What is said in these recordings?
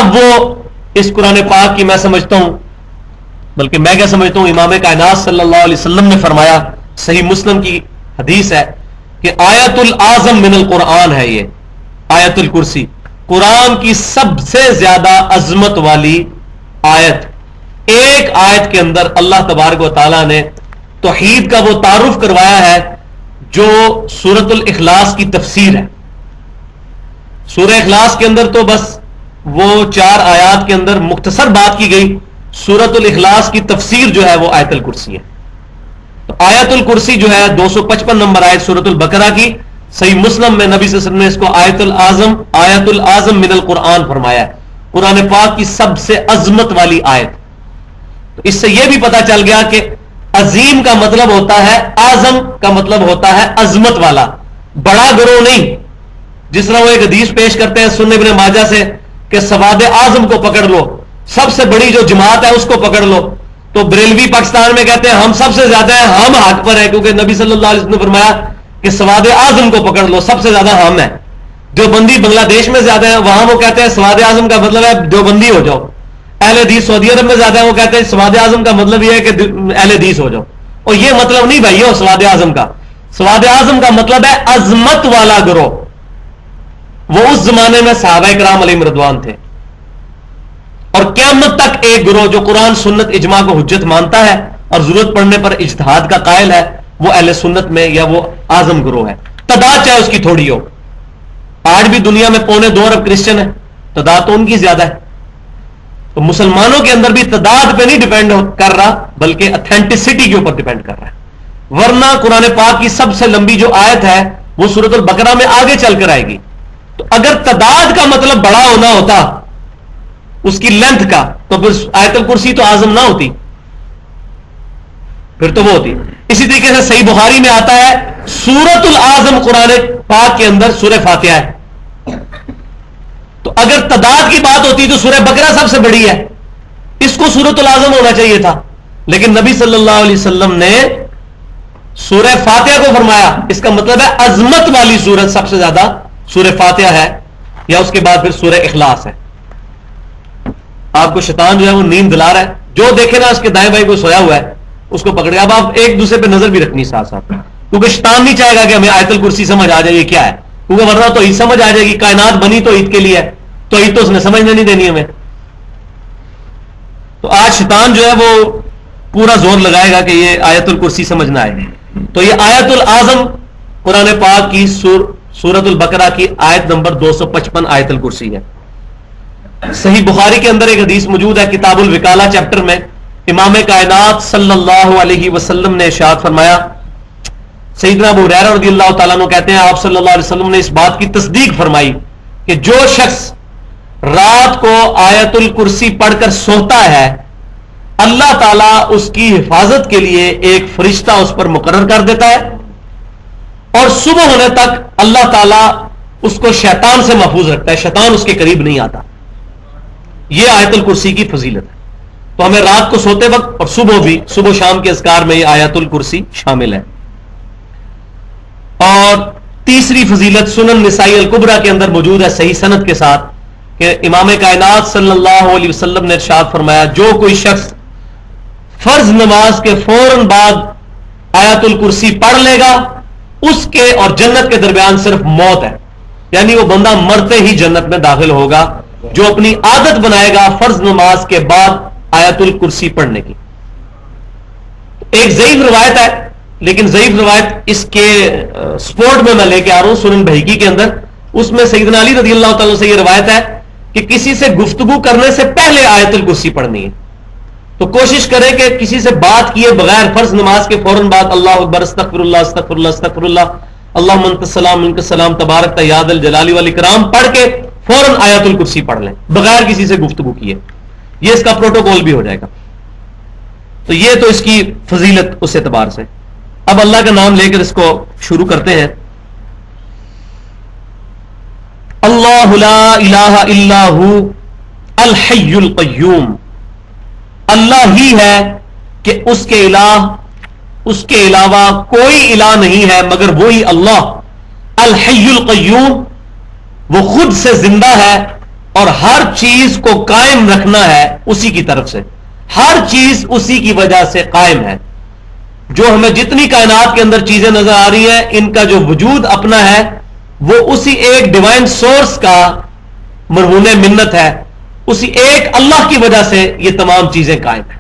اب وہ اس قرآن پاک کی میں سمجھتا ہوں، بلکہ میں کیا سمجھتا ہوں، امام کائنات صلی اللہ علیہ وسلم نے فرمایا، صحیح مسلم کی حدیث ہے کہ آیت العظم من القرآن ہے یہ آیت الکرسی، قرآن کی سب سے زیادہ عظمت والی آیت۔ ایک آیت کے اندر اللہ تبارک و تعالیٰ نے توحید کا وہ تعارف کروایا ہے جو سورۃ الاخلاص کی تفسیر ہے۔ سورہ اخلاص کے اندر تو بس وہ 4 آیات کے اندر مختصر بات کی گئی، سورۃ الاخلاص کی تفسیر جو ہے وہ آیت الکرسی ہے۔ تو آیت الکرسی جو ہے 255 نمبر آیت سورۃ البقرہ کی، صحیح مسلم میں نبی صلی اللہ علیہ وسلم نے اس کو آیت العظم من القرآن فرمایا ہے، قرآن پاک کی سب سے عظمت والی آیت۔ تو اس سے یہ بھی پتا چل گیا کہ عظیم کا مطلب ہوتا ہے، اعظم کا مطلب ہوتا ہے عظمت والا، بڑا گروہ نہیں۔ جس طرح وہ ایک حدیث پیش کرتے ہیں سنن ابن ماجہ سے کہ سواد اعظم کو پکڑ لو، سب سے بڑی جو جماعت ہے اس کو پکڑ لو، تو بریلوی پاکستان میں کہتے ہیں ہم سب سے زیادہ ہیں، ہم حق پر ہیں، کیونکہ نبی صلی اللہ علیہ وسلم نے فرمایا کہ سواد اعظم کو پکڑ لو، سب سے زیادہ ہم ہیں۔ جو بندی بنگلہ دیش میں زیادہ ہیں، وہاں وہ کہتے ہیں سواد اعظم کا مطلب ہے جو بندی ہو جاؤ۔ اہل حدیث سعودی عرب میں زیادہ ہیں، وہ کہتے ہیں سواد اعظم کا مطلب یہ ہے کہ اہل حدیث ہو جاؤ، اور یہ مطلب نہیں بھائی ہو سواد اعظم کا۔ سواد اعظم کا مطلب ہے عظمت والا گروہ۔ وہ اس زمانے میں صحابہ کرام علیہم رضوان تھے، اور قیامت تک ایک گروہ جو قرآن سنت اجماع کو حجت مانتا ہے اور ضرورت پڑنے پر اجتہاد کا قائل ہے، وہ اہل سنت میں یا وہ اعظم گروہ ہے، تعداد چاہے اس کی تھوڑی ہو۔ آج بھی دنیا میں 2.25 ارب کرسچن ہیں، تعداد تو ان کی زیادہ ہے۔ تو مسلمانوں کے اندر بھی تعداد پہ نہیں ڈیپینڈ کر رہا، بلکہ اتھینٹسٹی کے اوپر ڈیپینڈ کر رہا ہے۔ ورنہ قرآن پاک کی سب سے لمبی جو آیت ہے وہ سورۃ البقرہ میں آگے چل کر آئے گی۔ تو اگر تعداد کا مطلب بڑا ہونا ہوتا اس کی لینتھ کا، تو پھر آیت الکرسی تو اعظم نہ ہوتی، پھر تو وہ ہوتی۔ اسی طریقے سے صحیح بخاری میں آتا ہے سورۃ العظم قرآن پاک کے اندر سورہ فاتحہ ہے۔ تو اگر تعداد کی بات ہوتی تو سورہ بقرہ سب سے بڑی ہے، اس کو سورۃ العظم ہونا چاہیے تھا، لیکن نبی صلی اللہ علیہ وسلم نے سورہ فاتحہ کو فرمایا۔ اس کا مطلب ہے عظمت والی سورت سب سے زیادہ سورہ فاتحہ ہے، یا اس کے بعد پھر سورہ اخلاص ہے۔ آپ کو شیطان جو ہے وہ نیند دلا رہا ہے، جو دیکھے نا اس کے دائیں بائیں کو سویا ہوا ہے اس کو پکڑ گیا۔ اب آپ ایک دوسرے پہ نظر بھی رکھنی ساتھ ساتھ، کیونکہ شیطان نہیں چاہے گا کہ ہمیں آیت الکرسی سمجھ آ جائے یہ کیا ہے، کیونکہ ورنہ تو عید سمجھ آ جائے گی، کائنات بنی تو عید کے لیے ہے، تو عید تو اس نے سمجھنے نہیں دینی ہمیں۔ تو آج شیطان جو ہے وہ پورا زور لگائے گا کہ یہ آیت الکرسی سمجھنا آئے۔ تو یہ آیت العظم قرآن پاک کی سورۃ البقرہ کی آیت نمبر 255 آیت الکرسی ہے۔ صحیح بخاری کے اندر ایک حدیث موجود ہے کتاب الوکالہ چیپٹر میں، امام کائنات صلی اللہ علیہ وسلم نے ارشاد فرمایا، سیدنا ابو ہریرہ رضی اللہ تعالیٰ عنہ کہتے ہیں آپ صلی اللہ علیہ وسلم نے اس بات کی تصدیق فرمائی کہ جو شخص رات کو آیت الکرسی پڑھ کر سوتا ہے، اللہ تعالیٰ اس کی حفاظت کے لیے ایک فرشتہ اس پر مقرر کر دیتا ہے، اور صبح ہونے تک اللہ تعالیٰ اس کو شیطان سے محفوظ رکھتا ہے، شیطان اس کے قریب نہیں آتا۔ یہ آیت الکرسی کی فضیلت ہے۔ تو ہمیں رات کو سوتے وقت اور صبح بھی، صبح و شام کے اذکار میں یہ آیت الکرسی شامل ہے۔ اور تیسری فضیلت سنن نسائی الکبریٰ کے اندر موجود ہے صحیح سند کے ساتھ کہ امام کائنات صلی اللہ علیہ وسلم نے ارشاد فرمایا، جو کوئی شخص فرض نماز کے فوراً بعد آیت الکرسی پڑھ لے گا، اس کے اور جنت کے درمیان صرف موت ہے، یعنی وہ بندہ مرتے ہی جنت میں داخل ہوگا جو اپنی عادت بنائے گا فرض نماز کے بعد آیت الکرسی پڑھنے کی۔ ایک ضعیف روایت ہے، لیکن ضعیف روایت اس کے سپورٹ میں لے کے آ رہا ہوں سنن بہیقی کے اندر، اس میں سیدنا علی رضی اللہ تعالیٰ سے یہ روایت ہے کہ کسی سے گفتگو کرنے سے پہلے آیت الکرسی پڑھنی ہے۔ تو کوشش کریں کہ کسی سے بات کیے بغیر فرض نماز کے فوراً بعد اللہ اکبر استغفر اللہ استغفر اللہ استغفر اللہ اللہم انت السلام منک السلام تبارک یا ذا الجلال والاکرام پڑھ کے فوراً آیت الکرسی پڑھ لیں بغیر کسی سے گفتگو کیے، یہ اس کا پروٹوکول بھی ہو جائے گا۔ تو یہ تو اس کی فضیلت اس اعتبار سے۔ اب اللہ کا نام لے کر اس کو شروع کرتے ہیں۔ اللہ لا الہ الا ہو الحی القیوم، اللہ ہی ہے کہ اس کے علاوہ کوئی الہ نہیں ہے مگر وہی اللہ، الحی القیوم، وہ خود سے زندہ ہے اور ہر چیز کو قائم رکھنا ہے اسی کی طرف سے. ہر چیز اسی کی وجہ سے قائم ہے. جو ہمیں جتنی کائنات کے اندر چیزیں نظر آ رہی ہیں ان کا جو وجود اپنا ہے وہ اسی ایک ڈیوائن سورس کا مرہون منت ہے. اسی ایک اللہ کی وجہ سے یہ تمام چیزیں قائم ہیں.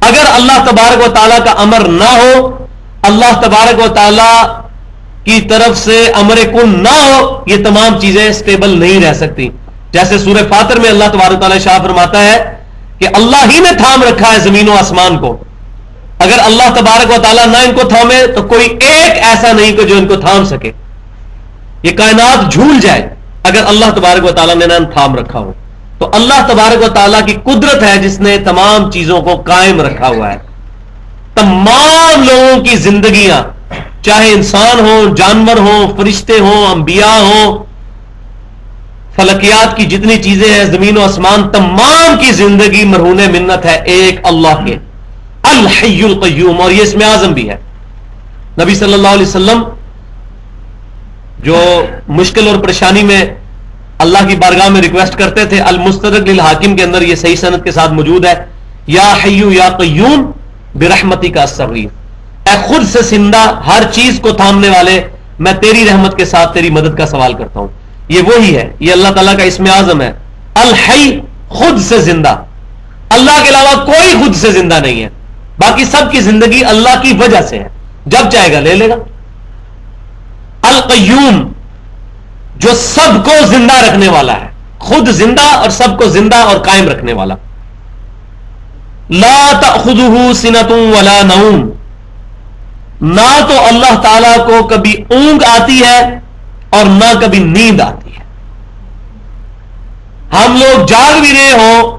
اگر اللہ تبارک و تعالیٰ کا امر نہ ہو, اللہ تبارک و تعالیٰ کی طرف سے امر کن نہ ہو, یہ تمام چیزیں سٹیبل نہیں رہ سکتی. جیسے سورہ فاطر میں اللہ تبارک و تعالیٰ شاہ فرماتا ہے کہ اللہ ہی نے تھام رکھا ہے زمین و آسمان کو. اگر اللہ تبارک و تعالیٰ نہ ان کو تھامے تو کوئی ایک ایسا نہیں کہ جو ان کو تھام سکے. یہ کائنات جھول جائے اگر اللہ تبارک و تعالیٰ نے نہ تھام رکھا ہو. تو اللہ تبارک و تعالیٰ کی قدرت ہے جس نے تمام چیزوں کو قائم رکھا ہوا ہے. تمام لوگوں کی زندگیاں, چاہے انسان ہوں, جانور ہوں, فرشتے ہوں, انبیاء ہوں, فلکیات کی جتنی چیزیں ہیں, زمین و آسمان, تمام کی زندگی مرہون منت ہے ایک اللہ کے, الحی القیوم. اور یہ اسم اعظم بھی ہے. نبی صلی اللہ علیہ وسلم جو مشکل اور پریشانی میں اللہ کی بارگاہ میں ریکویسٹ کرتے تھے, المستدرک للحاکم کے اندر یہ صحیح سند کے ساتھ موجود ہے, یا حیو یا قیوم برحمتی کا استغیث, اے خود سے زندہ ہر چیز کو تھامنے والے, میں تیری رحمت کے ساتھ تیری مدد کا سوال کرتا ہوں. یہ وہی ہے, یہ اللہ تعالیٰ کا اسم اعظم ہے, الحی, خود سے زندہ. اللہ کے علاوہ کوئی خود سے زندہ نہیں ہے, باقی سب کی زندگی اللہ کی وجہ سے ہے, جب چاہے گا لے لے گا. القیوم, جو سب کو زندہ رکھنے والا ہے, خود زندہ اور سب کو زندہ اور قائم رکھنے والا. لا تأخذہ سنۃ ولا نوم, نہ تو اللہ تعالیٰ کو کبھی اونگ آتی ہے اور نہ کبھی نیند آتی ہے. ہم لوگ جاگ بھی رہے ہوں,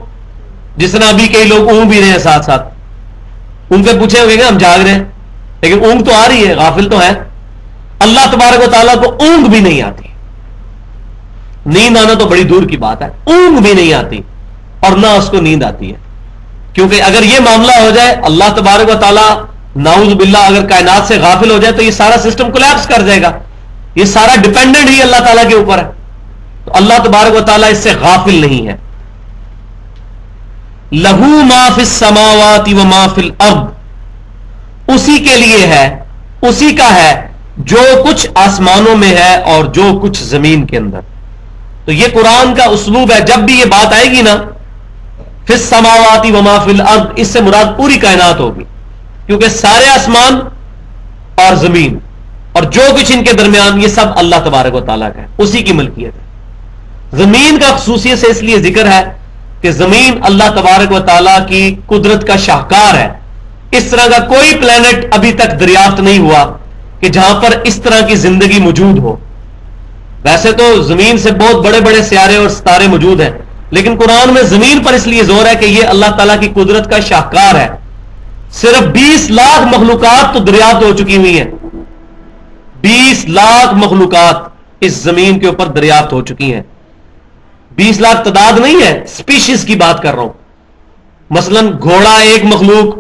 جس طرح ابھی کئی لوگ اونگ بھی رہے ہیں ساتھ ساتھ, ان سے پوچھے ہوئے کہ ہم جاگ رہے ہیں لیکن اونگ تو آ رہی ہے, غافل تو ہے. اللہ تبارک و تعالیٰ کو اونگ بھی نہیں آتی. نیند آنا تو بڑی دور کی بات ہے, اونگ بھی نہیں آتی اور نہ اس کو نیند آتی ہے. کیونکہ اگر یہ معاملہ ہو جائے, اللہ تبارک و تعالیٰ نعوذ باللہ اگر کائنات سے غافل ہو جائے تو یہ سارا سسٹم کولیپس کر جائے گا. یہ سارا ڈیپینڈنٹ ہی اللہ تعالیٰ کے اوپر ہے. تو اللہ تبارک و تعالیٰ اس سے غافل نہیں ہے. لہو ما فی السماوات و ما فی الارض, اسی کے لیے ہے, اسی کا ہے جو کچھ آسمانوں میں ہے اور جو کچھ زمین کے اندر. تو یہ قرآن کا اسلوب ہے, جب بھی یہ بات آئے گی نا فی السماوات و ما فی الارض, اس سے مراد پوری کائنات ہوگی, کیونکہ سارے آسمان اور زمین اور جو کچھ ان کے درمیان یہ سب اللہ تبارک و تعالیٰ کا ہے, اسی کی ملکیت ہے. زمین کا خصوصیت سے اس لیے ذکر ہے کہ زمین اللہ تبارک و تعالیٰ کی قدرت کا شاہکار ہے. اس طرح کا کوئی پلانٹ ابھی تک دریافت نہیں ہوا کہ جہاں پر اس طرح کی زندگی موجود ہو. ویسے تو زمین سے بہت بڑے بڑے سیارے اور ستارے موجود ہیں, لیکن قرآن میں زمین پر اس لیے زور ہے کہ یہ اللہ تعالیٰ کی قدرت کا شاہکار ہے. صرف 20 لاکھ مخلوقات تو دریافت ہو چکی ہوئی ہیں, 20 لاکھ مخلوقات اس زمین کے اوپر دریافت ہو چکی ہیں. 20 لاکھ تعداد نہیں ہے, سپیشیز کی بات کر رہا ہوں. مثلا گھوڑا ایک مخلوق,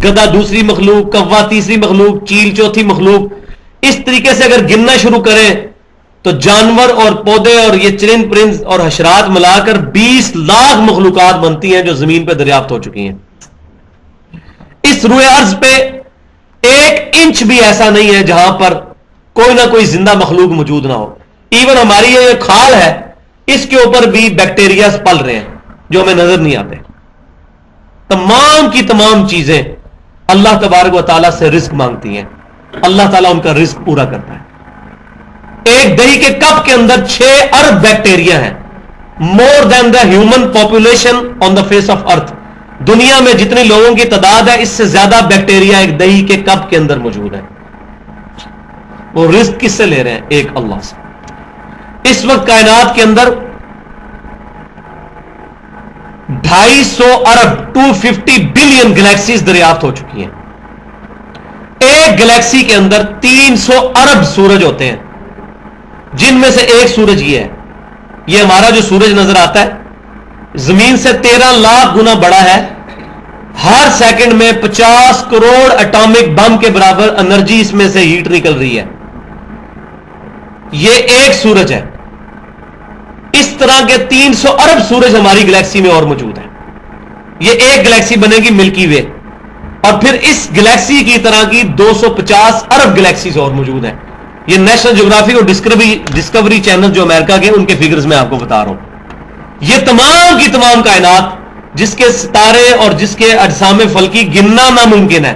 گدھا دوسری مخلوق, کوا تیسری مخلوق, چیل چوتھی مخلوق. اس طریقے سے اگر گننا شروع کریں تو جانور اور پودے اور یہ چرند پرند اور حشرات ملا کر 20 لاکھ مخلوقات بنتی ہیں جو زمین پہ دریافت ہو چکی ہیں. اس روئے ارض پہ 1 انچ بھی ایسا نہیں ہے جہاں پر کوئی نہ کوئی زندہ مخلوق موجود نہ ہو. ایون ہماری یہ کھال ہے, اس کے اوپر بھی بیکٹیریا پل رہے ہیں جو ہمیں نظر نہیں آتے. تمام کی تمام چیزیں اللہ تبارک و تعالیٰ سے رزق مانگتی ہیں, اللہ تعالیٰ ان کا رزق پورا کرتا ہے. ایک دہی کے کپ کے اندر 6 ارب بیکٹیریا ہیں, more than the human population on the face of earth. دنیا میں جتنے لوگوں کی تعداد ہے اس سے زیادہ بیکٹیریا ایک دہی کے کپ کے اندر موجود ہے. وہ رزق کس سے لے رہے ہیں؟ ایک اللہ سے. اس وقت کائنات کے اندر 250 ارب 250 بلین گلیکسیز دریافت ہو چکی ہیں. ایک گلیکسی کے اندر 300 ارب سورج ہوتے ہیں, جن میں سے ایک سورج یہ ہے. یہ ہمارا جو سورج نظر آتا ہے زمین سے 13 لاکھ گنا بڑا ہے. ہر سیکنڈ میں 50 کروڑ اٹامک بم کے برابر انرجی اس میں سے ہیٹ نکل رہی ہے. یہ ایک سورج ہے. اس طرح کے 300 ارب سورج ہماری گلیکسی میں اور موجود ہیں. یہ ایک گلیکسی بنے گی ملکی وے، اور پھر اس گلیکسی کی طرح کی 250 ارب گلیکسیز اور موجود ہیں. یہ نیشنل جغرافی اور ڈسکوری چینل جو امریکہ کے، ان کے فگرز میں آپ کو بتا رہا ہوں. یہ تمام کی تمام کائنات جس کے ستارے اور جس کے اجسام فلکی گننا ناممکن ہے،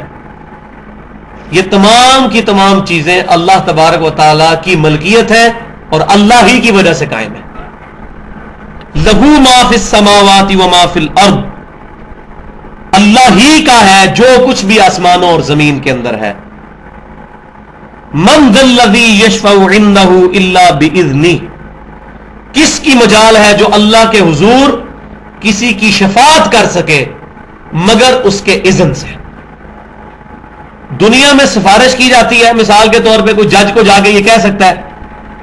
یہ تمام کی تمام چیزیں اللہ تبارک و تعالی کی ملکیت ہے اور اللہ ہی کی وجہ سے قائم ہے. لہو ما فی السماوات و ما فی الارض، اللہ ہی کا ہے جو کچھ بھی آسمانوں اور زمین کے اندر ہے. من ذا الذی یشفع عندہ الا باذنہ، کس کی مجال ہے جو اللہ کے حضور کسی کی شفاعت کر سکے مگر اس کے اذن سے. دنیا میں سفارش کی جاتی ہے، مثال کے طور پہ کوئی جج کو جا کے یہ کہہ سکتا ہے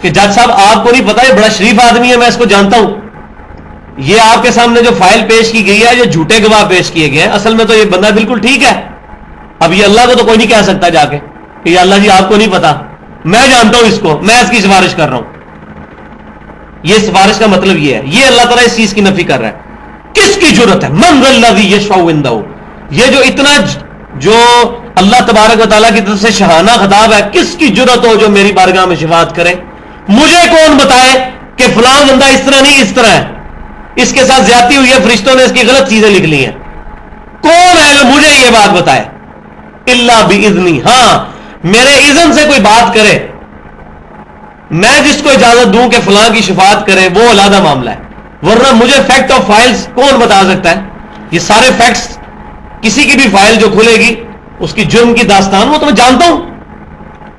کہ جج صاحب آپ کو نہیں پتا یہ بڑا شریف آدمی ہے، میں اس کو جانتا ہوں، یہ آپ کے سامنے جو فائل پیش کی گئی ہے یہ جھوٹے گواہ پیش کیے گئے ہیں، اصل میں تو یہ بندہ بالکل ٹھیک ہے. اب یہ اللہ کو تو کوئی نہیں کہہ سکتا جا کے کہ یہ اللہ جی آپ کو نہیں پتا، میں جانتا ہوں اس کو، میں اس کی سفارش کر رہا ہوں. یہ سفارش کا مطلب یہ ہے، یہ اللہ تعالیٰ اس چیز کی نفی کر رہا ہے. کس کی جرت ہے؟ من ذا الذی یشفع عندہ، یہ جو اتنا جو اللہ تبارک و تعالیٰ کی طرف سے شہانہ خطاب ہے، کس کی جرت ہو جو میری بارگاہ میں شفاعت کرے؟ مجھے کون بتائے کہ فلاں بندہ اس طرح نہیں اس طرح ہے، اس کے ساتھ زیادتی ہوئی ہے، فرشتوں نے اس کی غلط چیزیں لکھ لی ہیں. کون ہے جو مجھے یہ بات بتائے؟ الا باذنی، ہاں میرے اذن سے کوئی بات کرے، میں جس کو اجازت دوں کہ فلاں کی شفاعت کرے وہ علیحدہ معاملہ ہے، ورنہ مجھے فیکٹ آف فائلز کون بتا سکتا ہے؟ یہ سارے فیکٹس، کسی کی بھی فائل جو کھلے گی اس کی جرم کی داستان وہ تو میں جانتا ہوں.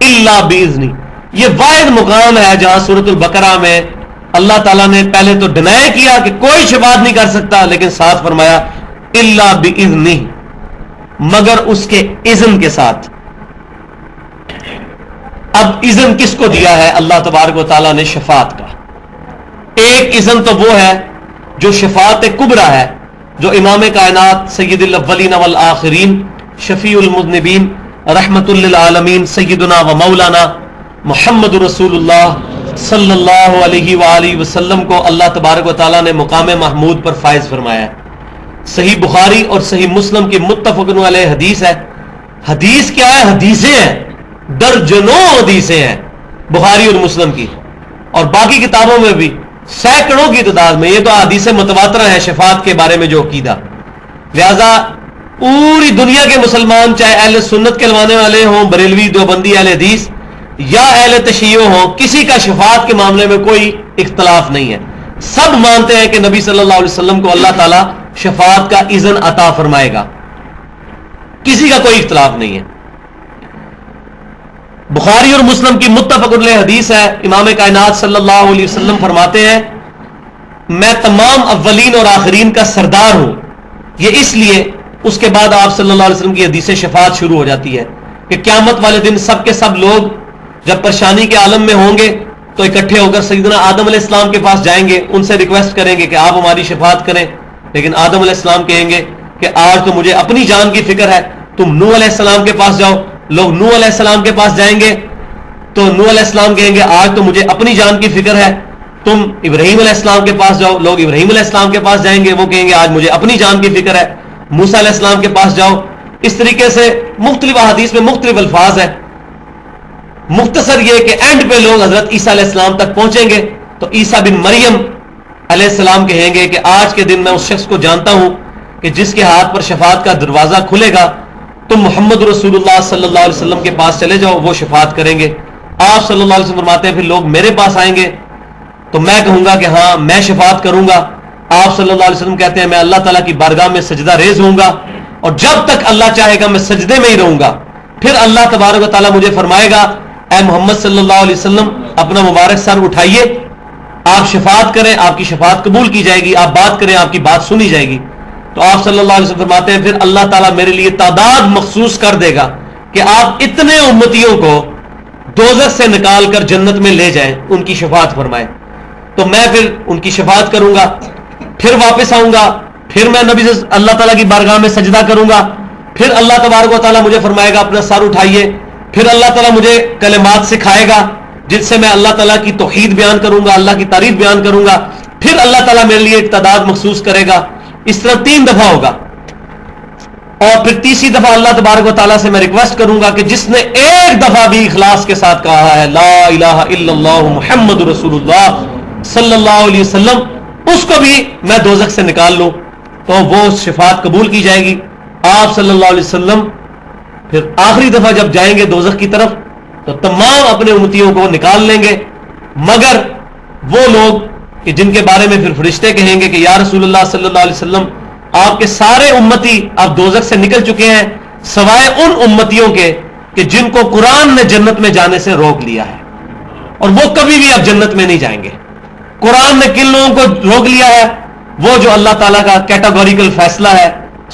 الا باذنی، یہ واحد مقام ہے جہاں سورۃ البقرہ میں اللہ تعالیٰ نے پہلے تو ڈینائی کیا کہ کوئی شفاعت نہیں کر سکتا، لیکن ساتھ فرمایا الا باذنہ، مگر اس کے اذن کے ساتھ. اب اذن کس کو دیا ہے اللہ تبارک و تعالیٰ نے؟ شفاعت کا. ایک اذن تو وہ ہے جو شفاعت کبریٰ ہے، جو امام کائنات سید الاولین والآخرین شفیع المذنبین رحمت للعالمین سیدنا و مولانا محمد رسول اللہ صلی اللہ علیہ وآلہ وسلم کو اللہ تبارک و تعالیٰ نے مقام محمود پر فائز فرمایا ہے. صحیح بخاری اور صحیح مسلم کی متفق علیہ حدیث ہے. حدیث کیا ہے؟ حدیثیں ہیں، درجنوں حدیثیں ہیں بخاری اور مسلم کی، اور باقی کتابوں میں بھی سینکڑوں کی تعداد میں. یہ تو حدیث متواترہ ہیں شفاعت کے بارے میں جو عقیدہ. لہذا پوری دنیا کے مسلمان، چاہے اہل سنت کہلوانے والے ہوں، بریلوی، دیوبندی، اہل حدیث یا اہل تشیع ہوں، کسی کا شفاعت کے معاملے میں کوئی اختلاف نہیں ہے. سب مانتے ہیں کہ نبی صلی اللہ علیہ وسلم کو اللہ تعالیٰ شفاعت کا اذن عطا فرمائے گا، کسی کا کوئی اختلاف نہیں ہے. بخاری اور مسلم کی متفق علیہ حدیث ہے، امام کائنات صلی اللہ علیہ وسلم فرماتے ہیں میں تمام اولین اور آخرین کا سردار ہوں. یہ اس لیے اس کے بعد آپ صلی اللہ علیہ وسلم کی حدیث شفاعت شروع ہو جاتی ہے کہ قیامت والے دن سب کے سب لوگ جب پریشانی کے عالم میں ہوں گے تو اکٹھے ہو کر سیدنا آدم علیہ السلام کے پاس جائیں گے، ان سے ریکویسٹ کریں گے کہ آپ ہماری شفاعت کریں. لیکن آدم علیہ السلام کہیں گے کہ آج تو مجھے اپنی جان کی فکر ہے، تم نوح علیہ السلام کے پاس جاؤ. لوگ نوح علیہ السلام کے پاس جائیں گے تو نوح علیہ السلام کہیں گے آج تو مجھے اپنی جان کی فکر ہے. تم ابراہیم علیہ السلام کے پاس جاؤ، لوگ ابراہیم علیہ السلام کے پاس جائیں گے، وہ کہیں گے آج مجھے اپنی جان کی فکر ہے. موسیٰ علیہ السلام کے پاس جاؤ. اس طریقے سے مختلف احادیث میں مختلف الفاظ ہیں. مختصر یہ کہ اینڈ پہ لوگ حضرت عیسیٰ علیہ السلام تک پہنچیں گے تو عیسیٰ بن مریم علیہ السلام کہیں گے کہ آج کے دن میں اس شخص کو جانتا ہوں کہ جس کے ہاتھ پر شفاعت کا دروازہ کھلے گا، تم محمد رسول اللہ صلی اللہ علیہ وسلم کے پاس چلے جاؤ، وہ شفاعت کریں گے. آپ صلی اللہ علیہ وسلم فرماتے ہیں پھر لوگ میرے پاس آئیں گے تو میں کہوں گا کہ ہاں میں شفاعت کروں گا. آپ صلی اللہ علیہ وسلم کہتے ہیں میں اللہ تعالیٰ کی بارگاہ میں سجدہ ریز ہوں گا اور جب تک اللہ چاہے گا میں سجدے میں ہی رہوں گا. پھر اللہ تبارک و تعالیٰ مجھے فرمائے گا اے محمد صلی اللہ علیہ وسلم اپنا مبارک سر اٹھائیے، آپ شفاعت کریں، آپ کی شفاعت قبول کی جائے گی، آپ بات کریں، آپ کی بات سنی جائے گی. تو آپ صلی اللہ علیہ وسلم فرماتے ہیں پھر اللہ تعالیٰ میرے لیے تعداد مخصوص کر دے گا کہ آپ اتنے امتیوں کو دوزخ سے نکال کر جنت میں لے جائیں، ان کی شفاعت فرمائیں. تو میں پھر ان کی شفاعت کروں گا، پھر واپس آؤں گا، پھر میں نبی سے اللہ تعالیٰ کی بارگاہ میں سجدہ کروں گا. پھر اللہ تبارک و تعالیٰ مجھے فرمائے گا اپنا سر اٹھائیے. پھر اللہ تعالیٰ مجھے کلمات سکھائے گا جن سے میں اللہ تعالیٰ کی توحید بیان کروں گا، اللہ کی تعریف بیان کروں گا. پھر اللہ تعالیٰ میرے لیے ایک تعداد مخصوص کرے گا. اس طرح 3 دفعہ ہوگا. اور پھر تیسری دفعہ اللہ تبارک و تعالیٰ سے میں ریکویسٹ کروں گا کہ جس نے ایک دفعہ بھی اخلاص کے ساتھ کہا ہے لا الہ الا اللہ محمد رسول اللہ صلی اللہ علیہ وسلم، اس کو بھی میں دوزخ سے نکال لوں تو وہ شفاعت قبول کی جائے گی. آپ صلی اللہ علیہ وسلم پھر آخری دفعہ جب جائیں گے دوزخ کی طرف تو تمام اپنے امتیوں کو نکال لیں گے، مگر وہ لوگ کہ جن کے بارے میں پھر فرشتے کہیں گے کہ یا رسول اللہ صلی اللہ علیہ وسلم آپ کے سارے امتی اب دوزخ سے نکل چکے ہیں سوائے ان امتیوں کے کہ جن کو قرآن نے جنت میں جانے سے روک لیا ہے، اور وہ کبھی بھی اب جنت میں نہیں جائیں گے. قرآن نے کن لوگوں کو روک لیا ہے؟ وہ جو اللہ تعالیٰ کا کیٹاگوریکل فیصلہ ہے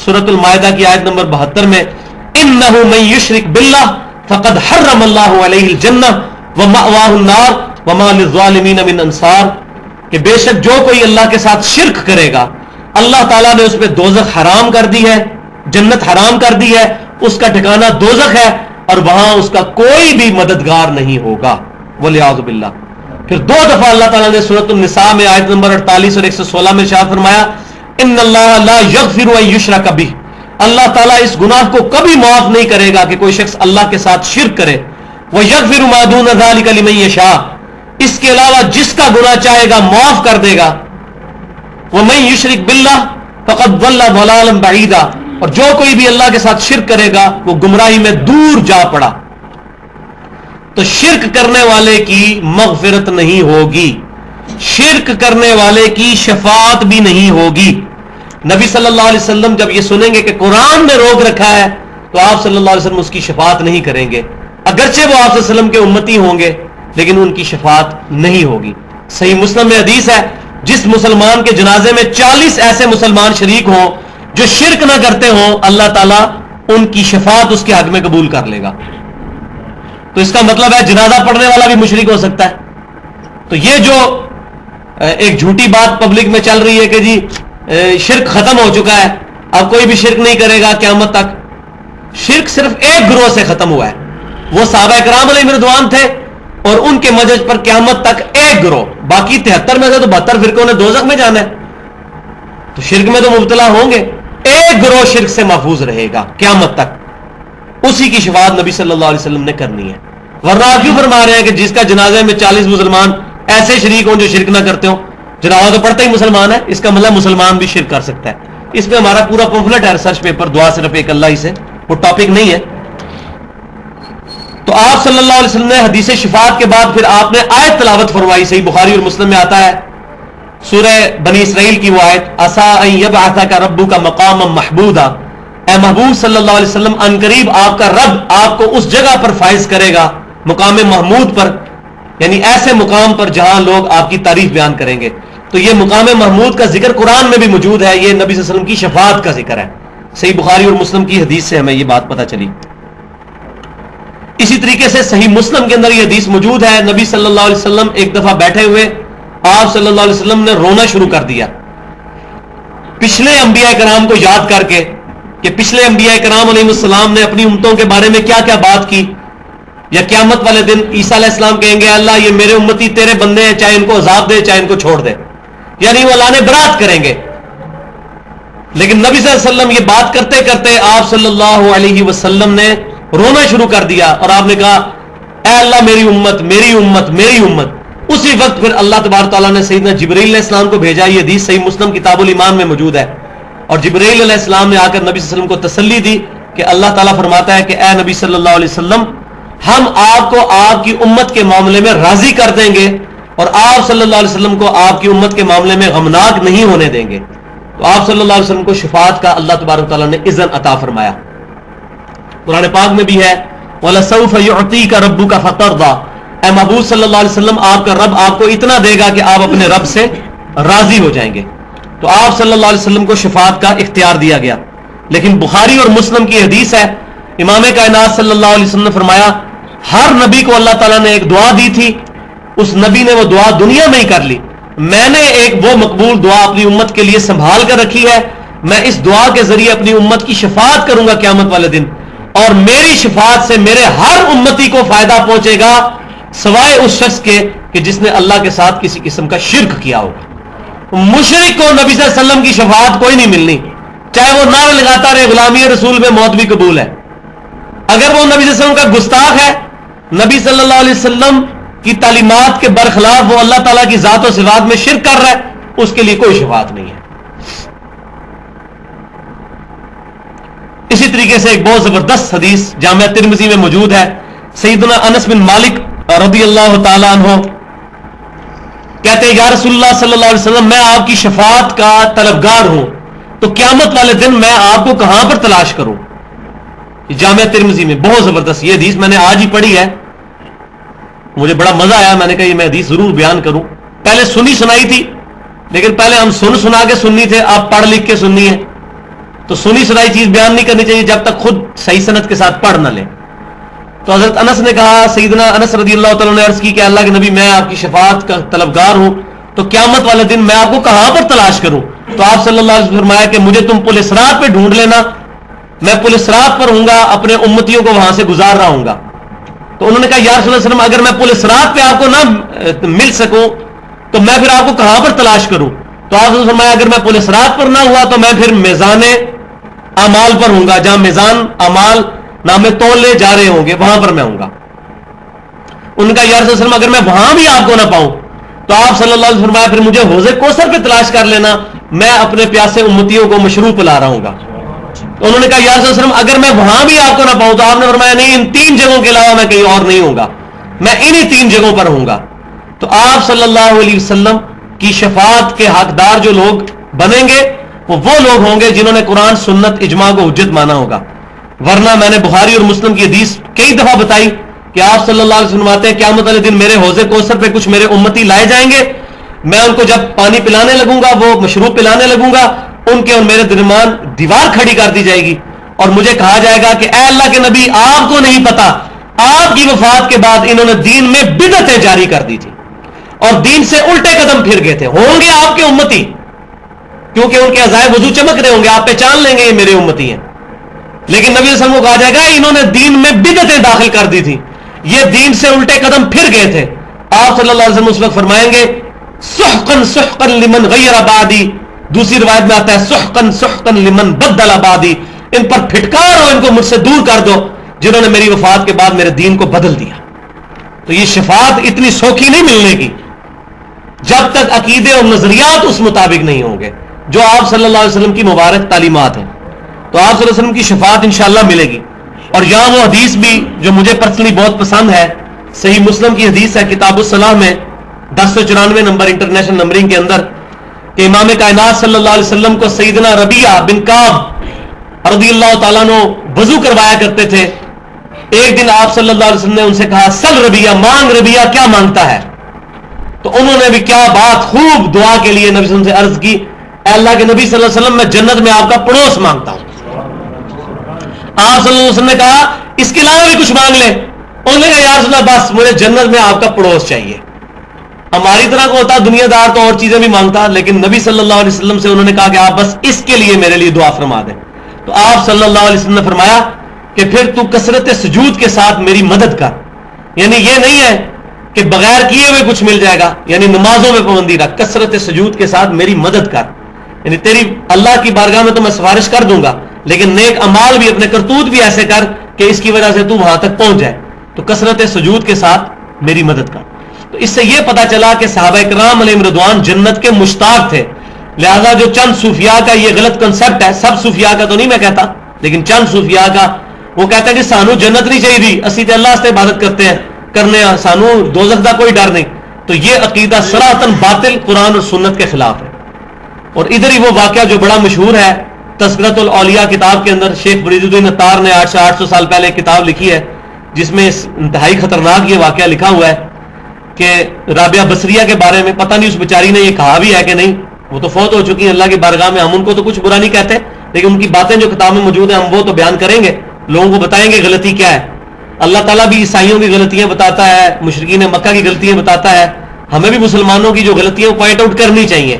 سورۃ المائدہ کی آیت نمبر 72 میں انہ من یشرک باللہ فقد حرم اللہ علیہ الجنہ ومأواہ النار وما للظالمین من انصار، کہ بے شک جو کوئی اللہ کے ساتھ شرک کرے گا اللہ تعالیٰ نے اس پہ دوزخ حرام کر دی ہے، جنت حرام کر دی ہے، اس کا ٹھکانہ دوزخ ہے اور وہاں اس کا کوئی بھی مددگار نہیں ہوگا والعیاذ باللہ. پھر 2 دفعہ اللہ تعالیٰ نے سورۃ النساء میں آیت نمبر 48 اور 116 میں ارشاد فرمایا ان اللہ لا یغفر ان یشرک بہ، اللہ تعالیٰ اس گناہ کو کبھی معاف نہیں کرے گا کہ کوئی شخص اللہ کے ساتھ شرک کرے. ویغفر ما دون ذلک لمن یشاء، اس کے علاوہ جس کا گناہ چاہے گا معاف کر دے گا. ومن یشرک باللہ فقد ضل ضلالا بعیدا، اور جو کوئی بھی اللہ کے ساتھ شرک کرے گا وہ گمراہی میں دور جا پڑا. تو شرک کرنے والے کی مغفرت نہیں ہوگی، شرک کرنے والے کی شفاعت بھی نہیں ہوگی. نبی صلی اللہ علیہ وسلم جب یہ سنیں گے کہ قرآن نے روک رکھا ہے تو آپ صلی اللہ علیہ وسلم اس کی شفاعت نہیں کریں گے، اگرچہ وہ آپ صلی اللہ علیہ وسلم کے امتی ہوں گے لیکن ان کی شفاعت نہیں ہوگی. صحیح مسلم میں حدیث ہے جس مسلمان کے جنازے میں 40 ایسے مسلمان شریک ہوں جو شرک نہ کرتے ہوں اللہ تعالیٰ ان کی شفاعت اس کے حق میں قبول کر لے گا. تو اس کا مطلب ہے جنازہ پڑھنے والا بھی مشرک ہو سکتا ہے. تو یہ جو ایک جھوٹی بات پبلک میں چل رہی ہے کہ جی شرک ختم ہو چکا ہے اب کوئی بھی شرک نہیں کرے گا قیامت تک، شرک صرف ایک گروہ سے ختم ہوا ہے، وہ صحابہ کرام علیہ رضوان تھے اور ان کے مجلس پر قیامت تک ایک گروہ، باقی 73 میں سے تو 72 فرقوں نے دوزخ میں جانا ہے، تو شرک میں تو مبتلا ہوں گے. ایک گروہ شرک سے محفوظ رہے گا قیامت تک، اسی کی شفاعت نبی صلی اللہ علیہ وسلم نے کرنی ہے. ورنہ آپ کیوں فرما رہے ہیں کہ جس کا جنازے میں 40 مسلمان ایسے شریک ہوں جو شرک نہ کرتے ہوں؟ جنازہ تو پڑھتا ہی مسلمان ہے، اس کا مطلب مسلمان بھی شرک کر سکتا ہے. اس پہ ہمارا پورا پمفلٹ ہے ریسرچ پیپر، دعا صرف ایک اللہ ہی سے، وہ ٹاپک نہیں ہے. تو آپ صلی اللہ علیہ وسلم نے حدیث شفاعت کے بعد پھر آپ نے آیت تلاوت فرمائی. صحیح بخاری اور مسلم میں آتا ہے سورہ بنی اسرائیل کی وہ آیت عسیٰ ان یبعثک ربک مقاما محمودا، اے محبوب صلی اللہ علیہ وسلم ان قریب آپ کا رب آپ کو اس جگہ پر فائز کرے گا مقام محمود پر، یعنی ایسے مقام پر جہاں لوگ آپ کی تعریف بیان کریں گے. تو یہ مقام محمود کا ذکر قرآن میں بھی موجود ہے، یہ نبی صلی اللہ علیہ وسلم کی شفاعت کا ذکر ہے. صحیح بخاری اور مسلم کی حدیث سے ہمیں یہ بات پتہ چلی. اسی طریقے سے صحیح مسلم کے اندر یہ حدیث موجود ہے، نبی صلی اللہ علیہ وسلم ایک دفعہ بیٹھے ہوئے آپ صلی اللہ علیہ وسلم نے رونا شروع کر دیا پچھلے انبیاء کرام کو یاد کر کے کہ پچھلے انبیاء کرام علیہ السلام نے اپنی امتوں کے بارے میں کیا کیا بات کی. یا قیامت والے دن عیسیٰ علیہ السلام کہیں گے اللہ یہ میرے امتی تیرے بندے ہیں، چاہے ان کو عذاب دے چاہے ان کو چھوڑ دے، یعنی وہ اللہ نے برات کریں گے. لیکن نبی صلی اللہ علیہ وسلم یہ بات کرتے کرتے آپ صلی اللہ علیہ وسلم نے رونا شروع کر دیا اور آپ نے کہا اے اللہ میری امت میری امت میری امت. اسی وقت پھر اللہ تبارک تعالیٰ نے سیدنا جبرائیل علیہ السلام کو بھیجا. یہ حدیث صحیح مسلم کتاب الایمان میں موجود ہے. اور جبرائیل علیہ السلام نے آ کر نبی صلی اللہ علیہ وسلم کو تسلی دی کہ اللہ تعالیٰ فرماتا ہے کہ اے نبی صلی اللہ علیہ وسلم ہم آپ کو آپ کی امت کے معاملے میں راضی کر دیں گے اور آپ صلی اللہ علیہ وسلم کو آپ کی امت کے معاملے میں غمناک نہیں ہونے دیں گے. تو آپ صلی اللہ علیہ وسلم کو شفاعت کا اللہ تبارک تعالیٰ نے اذن عطا فرمایا. قرآن پاک میں بھی ہے وَلَسَوْفَ يُعْطِيكَ رَبُّكَ فَتَرْضَىٰ، اے محبوب صلی اللہ علیہ وسلم آپ کا رب آپ کو اتنا دے گا کہ آپ اپنے رب سے راضی ہو جائیں گے. تو آپ صلی اللہ علیہ وسلم کو شفاعت کا اختیار دیا گیا. لیکن بخاری اور مسلم کی حدیث ہے امام کائنات صلی اللہ علیہ وسلم نے فرمایا ہر نبی کو اللہ تعالیٰ نے ایک دعا دی تھی، اس نبی نے وہ دعا دنیا میں ہی کر لی. میں نے ایک وہ مقبول دعا اپنی امت کے لیے سنبھال کر رکھی ہے، میں اس دعا کے ذریعے اپنی امت کی شفاعت کروں گا قیامت والے دن، اور میری شفاعت سے میرے ہر امتی کو فائدہ پہنچے گا سوائے اس شخص کے کہ جس نے اللہ کے ساتھ کسی قسم کا شرک کیا ہوگا. مشرک کو نبی صلی اللہ علیہ وسلم کی شفاعت کوئی نہیں ملنی، چاہے وہ نعرہ لگاتا رہے غلامی رسول میں موت بھی قبول ہے۔ اگر وہ نبی صلی اللہ علیہ وسلم کا گستاخ ہے، نبی صلی اللہ علیہ وسلم کی تعلیمات کے برخلاف وہ اللہ تعالیٰ کی ذات و صفات میں شرک کر رہا ہے، اس کے لیے کوئی شفاعت نہیں ہے۔ اسی طریقے سے ایک بہت زبردست حدیث جامعہ ترمذی میں موجود ہے، سیدنا انس بن مالک رضی اللہ تعالی عنہ کہتے ہیں یا رسول اللہ صلی اللہ علیہ وسلم میں آپ کی شفاعت کا طلبگار ہوں، تو قیامت والے دن میں آپ کو کہاں پر تلاش کروں؟ جامعہ ترمذی میں بہت زبردست یہ حدیث میں نے آج ہی پڑھی ہے، مجھے بڑا مزہ آیا، میں نے کہا یہ میں حدیث ضرور بیان کروں۔ پہلے سنی سنائی تھی، لیکن پہلے ہم سنا کے سننی تھے، آپ پڑھ لکھ کے سننی ہے، تو سنی سنائی چیز بیان نہیں کرنی چاہیے جب تک خود صحیح سند کے ساتھ پڑھ نہ لیں۔ تو حضرت انس نے کہا، سیدنا انس رضی اللہ تعالیٰ نے عرض کی کہ اللہ کے نبی میں آپ کی شفاعت کا طلبگار ہوں، تو قیامت والے دن میں آپ کو کہاں پر تلاش کروں؟ تو آپ صلی اللہ علیہ وسلم نے فرمایا کہ مجھے تم پل صراط پہ ڈھونڈ لینا، میں پل صراط پر ہوں گا، اپنے امتیوں کو وہاں سے گزار رہا ہوں گا۔ تو انہوں نے کہا یا رسول اللہ صلی اللہ علیہ وسلم اگر میں پل صراط پہ آپ کو نہ مل سکوں تو میں پھر آپ کو کہاں پر تلاش کروں؟ تو آپ نے فرمایا اگر میں پل صراط پر نہ ہوا تو میں پھر میزان اعمال پر ہوں گا، جہاں میزان اعمال نامے تولے جا رہے ہوں گے وہاں پر میں ہوں گا۔ ان کا یا رسول اللہ علیہ وسلم اگر میں وہاں بھی آپ کو نہ پاؤں تو آپ صلی اللہ علیہ وسلم فرمایا پھر مجھے حوض کوثر پہ تلاش کر لینا، میں اپنے پیاسے امتیوں کو مشروب پلا رہا ہوں گا۔ تو انہوں نے کہا یا رسول اللہ علیہ وسلم اگر میں وہاں بھی آپ کو نہ پاؤں تو آپ نے فرمایا نہیں، ان 3 جگہوں کے علاوہ میں کہیں اور نہیں ہوں گا، میں انہی 3 جگہوں پر ہوں گا۔ تو آپ صلی اللہ علیہ وسلم کی شفاعت کے حقدار جو لوگ بنیں گے وہ لوگ ہوں گے جنہوں نے قرآن سنت اجماع کو حجت مانا ہوگا، ورنہ میں نے بخاری اور مسلم کی حدیث کئی دفعہ بتائی کہ آپ صلی اللہ علیہ وسلم آتے ہیں قیامت والے دن میرے حوض کوثر پہ کچھ میرے امتی لائے جائیں گے، میں ان کو جب پانی پلانے لگوں گا، وہ مشروب پلانے لگوں گا، ان کے اور میرے درمیان دیوار کھڑی کر دی جائے گی اور مجھے کہا جائے گا کہ اے اللہ کے نبی آپ کو نہیں پتا آپ کی وفات کے بعد انہوں نے دین میں بدعتیں جاری کر دی تھی اور دین سے الٹے قدم پھر گئے تھے، ہوں گے آپ کے امتی کیونکہ ان کے عزائے وضو چمک رہے ہوں گے، آپ پہچان لیں گے یہ میرے امتی ہیں، لیکن نبی صلی اللہ علیہ وسلم کو کہا جائے گا انہوں نے دین میں بدعتیں داخل کر دی تھی، یہ دین سے الٹے قدم پھر گئے تھے۔ آپ صلی اللہ علیہ وسلم اس وقت فرمائیں گے سحقن سحقن لمن غیر بعدی، دوسری روایت میں آتا ہے سحقن سحقن لمن بدل بعدی، ان پر پھٹکار ہو، ان کو مجھ سے دور کر دو جنہوں نے میری وفات کے بعد میرے دین کو بدل دیا۔ تو یہ شفاعت اتنی سوکھی نہیں ملنے کی جب تک عقیدے اور نظریات اس مطابق نہیں ہوں گے جو آپ صلی اللہ علیہ وسلم کی مبارک تعلیمات ہیں۔ تو آپ صلی اللہ علیہ وسلم کی شفاعت انشاءاللہ ملے گی۔ اور یہاں وہ حدیث بھی جو مجھے پرسنلی بہت پسند ہے، صحیح مسلم کی حدیث ہے کتاب الصلاح میں 1094 نمبر انٹرنیشنل نمبرنگ کے اندر کہ امام کائنات صلی اللہ علیہ وسلم کو سیدنا ربیعہ بن کعب رضی اللہ تعالیٰ عنہ وضو کروایا کرتے تھے۔ ایک دن آپ صلی اللہ علیہ وسلم نے ان سے کہا سل ربیعہ، مانگ ربیعہ کیا مانگتا ہے؟ تو انہوں نے بھی کیا بات خوب دعا کے لیے نبی صلی اللہ علیہ وسلم سے عرض کی، اے اللہ کے نبی صلی اللہ علیہ وسلم میں جنت میں آپ کا پڑوس مانگتا ہوں۔ آپ صلی اللہ علیہ وسلم نے کہا اس کے علاوہ بھی کچھ مانگ لیں، انہوں نے کہا یا رسول اللہ بس مجھے جنت میں آپ کا پڑوس چاہیے۔ ہماری طرح کو ہوتا دنیا دار تو اور چیزیں بھی مانگتا، لیکن نبی صلی اللہ علیہ وسلم سے انہوں نے کہا کہ آپ بس اس کے لیے میرے لیے دعا فرما دیں۔ تو آپ صلی اللہ علیہ وسلم نے فرمایا کہ پھر تو کثرت سجود کے ساتھ میری مدد کر، یعنی یہ نہیں ہے کہ بغیر کیے ہوئے کچھ مل جائے گا، یعنی نمازوں میں پابندی رکھ، کثرت سجود کے ساتھ میری مدد کر، یعنی تیری اللہ کی بارگاہ میں تو میں سفارش کر دوں گا لیکن نیک امال بھی، اپنے کرتوت بھی ایسے کر کہ اس کی وجہ سے تو وہاں تک پہنچ جائے، تو کثرت سجود کے ساتھ میری مدد کر۔ تو اس سے یہ پتا چلا کہ صحابہ کرام علیہم رضوان جنت کے مشتاق تھے، لہذا جو چند صوفیاء کا یہ غلط کنسپٹ ہے، سب صوفیاء کا تو نہیں میں کہتا لیکن چند صوفیاء کا، وہ کہتا ہے کہ سانو جنت نہیں چاہیے تھی، اسی تے اللہ سے عبادت کرتے ہیں کرنے سانو دوزخ دا کوئی ڈر نہیں، تو یہ عقیدہ صراحتاً باطل قرآن اور سنت کے خلاف ہے۔ اور ادھر ہی وہ واقعہ جو بڑا مشہور ہے تذکرۃ الاولیاء کتاب کے اندر، شیخ فرید الدین عطار نے 800 سال پہلے ایک کتاب لکھی ہے جس میں انتہائی خطرناک یہ واقعہ لکھا ہوا ہے کہ رابعہ بصریہ کے بارے میں، پتہ نہیں اس بیچاری نے یہ کہا بھی ہے کہ نہیں، وہ تو فوت ہو چکی ہیں اللہ کی بارگاہ میں، ہم ان کو تو کچھ برا نہیں کہتے لیکن ان کی باتیں جو کتاب میں موجود ہیں ہم وہ تو بیان کریں گے، لوگوں کو بتائیں گے غلطی کیا ہے۔ اللہ تعالیٰ بھی عیسائیوں کی غلطیاں بتاتا ہے، مشرکین مکہ کی غلطیاں بتاتا ہے، ہمیں بھی مسلمانوں کی جو غلطیاں وہ پوائنٹ آؤٹ کرنی چاہیے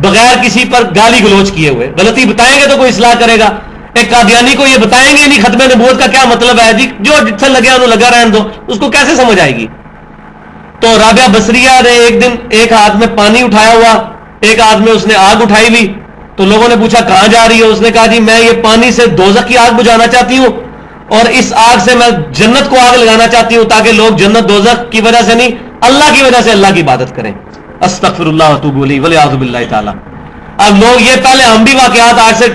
بغیر کسی پر گالی گلوچ کیے ہوئے۔ غلطی بتائیں گے تو کوئی اصلاح کرے گا۔ ایک قادیانی کو یہ بتائیں گے نہیں ختم نبوت کا کیا مطلب ہے، جی جو جتنا لگے انہوں لگا رہنے دو، اس کو کیسے سمجھ آئے گی؟ تو رابعہ بصریہ نے ایک دن ایک ہاتھ میں پانی اٹھایا ہوا ایک آدمی اس نے آگ اٹھائی ہوئی تو لوگوں نے پوچھا کہاں جا رہی ہے؟ اس نے کہا جی میں یہ پانی سے دوزخ کی آگ بجھانا چاہتی ہوں اور اس آگ سے میں جنت کو آگ لگانا چاہتی ہوں تاکہ لوگ جنت دوزخ کی وجہ سے نہیں اللہ کی وجہ سے اللہ کی عبادت کریں. استغفر اللہ واتوب الیہ والعیاذ باللہ تعالی. اب لوگ یہ پہلے ہم بھی واقعات آج سے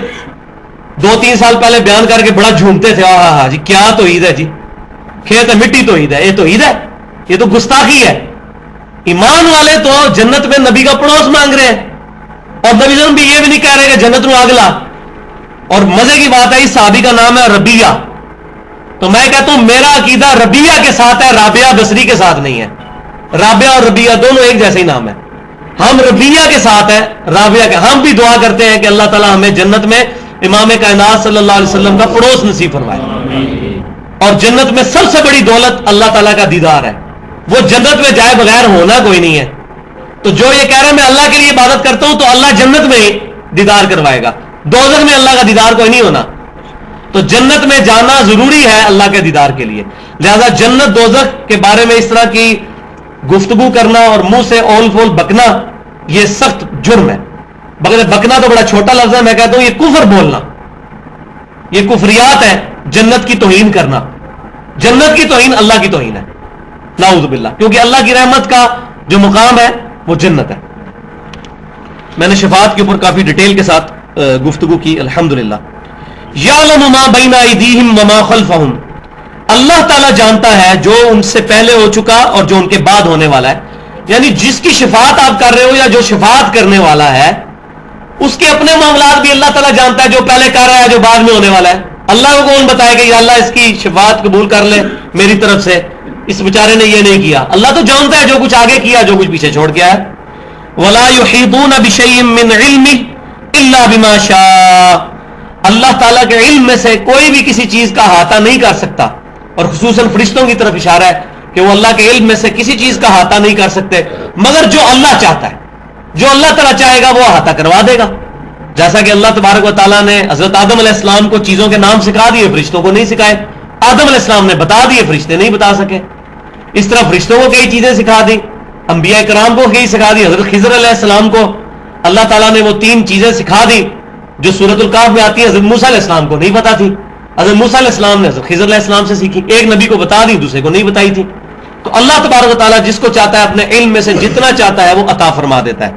2-3 سال پہلے بیان کر کے بڑا جھومتے تھے ہاں جی کیا توحید ہے جی, کھیت مٹی توحید ہے, یہ توحید ہے, یہ تو گستاخی ہے. ایمان والے تو جنت میں نبی کا پڑوس مانگ رہے ہیں اور نبی صلی اللہ علیہ وسلم بھی یہ بھی نہیں کہہ رہے کہ جنت میں آگ لا. اور مزے کی بات ہے اس صحابی کا نام ہے ربیہ, تو میں کہتا ہوں میرا عقیدہ ربیہ کے ساتھ ہے, رابعہ بصری کے ساتھ نہیں ہے. رابعہ اور ربیہ دونوں ایک جیسے ہی نام ہے. ہم ربیہ کے ساتھ ہیں, رابعہ کے. ہم بھی دعا کرتے ہیں کہ اللہ تعالی ہمیں جنت میں امام کائنات صلی اللہ علیہ وسلم کا پڑوس نصیب فرمائے. اور جنت میں سب سے بڑی دولت اللہ تعالیٰ کا دیدار ہے. وہ جنت میں جائے بغیر ہونا کوئی نہیں ہے. تو جو یہ کہہ رہے ہیں میں اللہ کے لیے عبادت کرتا ہوں تو اللہ جنت میں ہی دیدار کروائے گا, دوزخ میں اللہ کا دیدار کوئی نہیں ہونا. تو جنت میں جانا ضروری ہے اللہ کے دیدار کے لیے. لہذا جنت دوزخ کے بارے میں اس طرح کی گفتگو کرنا اور منہ سے اول فول بکنا یہ سخت جرم ہے. بکنا تو بڑا چھوٹا لفظ ہے, میں کہتا ہوں یہ کفر بولنا, یہ کفریات ہے. جنت کی توہین کرنا, جنت کی توہین اللہ کی توہین ہے نعوذ باللہ, کیونکہ اللہ کی رحمت کا جو مقام ہے وہ جنت ہے. میں نے شفاعت کے اوپر کافی ڈیٹیل کے ساتھ گفتگو کی الحمدللہ. یعلم ما بین ایدیہم وما خلفہم, اللہ تعالیٰ جانتا ہے جو ان سے پہلے ہو چکا اور جو ان کے بعد ہونے والا ہے. یعنی جس کی شفاعت آپ کر رہے ہو یا جو شفاعت کرنے والا ہے اس کے اپنے معاملات بھی اللہ تعالیٰ جانتا ہے, جو پہلے کر رہا ہے جو بعد میں ہونے والا ہے. اللہ کو کون بتائے کہ یا اللہ اس کی شفاعت قبول کر لے میری طرف سے, اس بیچارے نے یہ نہیں کیا. اللہ تو جانتا ہے جو کچھ آگے کیا جو کچھ پیچھے چھوڑ گیا ہے. ولا يحيطون بشيء من علمه الا بما شاء, اللہ تعالیٰ کے علم میں سے کوئی بھی کسی چیز کا احاطہ نہیں کر سکتا. اور خصوصاً فرشتوں کی طرف اشارہ ہے کہ وہ اللہ کے علم میں سے کسی چیز کا احاطہ نہیں کر سکتے مگر جو اللہ چاہتا ہے. جو اللہ تعالیٰ چاہے گا وہ احاطہ کروا دے گا. جیسا کہ اللہ تبارک و تعالیٰ نے حضرت آدم علیہ السلام کو چیزوں کے نام سکھا دیے, فرشتوں کو نہیں سکھائے. آدم علیہ السلام نے بتا دیے, فرشتے نہیں بتا سکے. اس طرح فرشتوں کو کئی چیزیں سکھا دی, انبیاء کرام کو کئی سکھا دی. حضرت خضر علیہ السلام کو اللہ تعالیٰ نے وہ 3 چیزیں سکھا دی جو سورۃ الکہف میں آتی ہے. حضرت موسیٰ علیہ السلام کو نہیں پتا تھی, حضرت موسیٰ علیہ السلام نے حضرت خضر علیہ السلام سے سیکھی. ایک نبی کو بتا دی, دوسرے کو نہیں بتائی تھی. تو اللہ تبارک و تعالیٰ جس کو چاہتا ہے اپنے علم میں سے جتنا چاہتا ہے وہ عطا فرما دیتا ہے.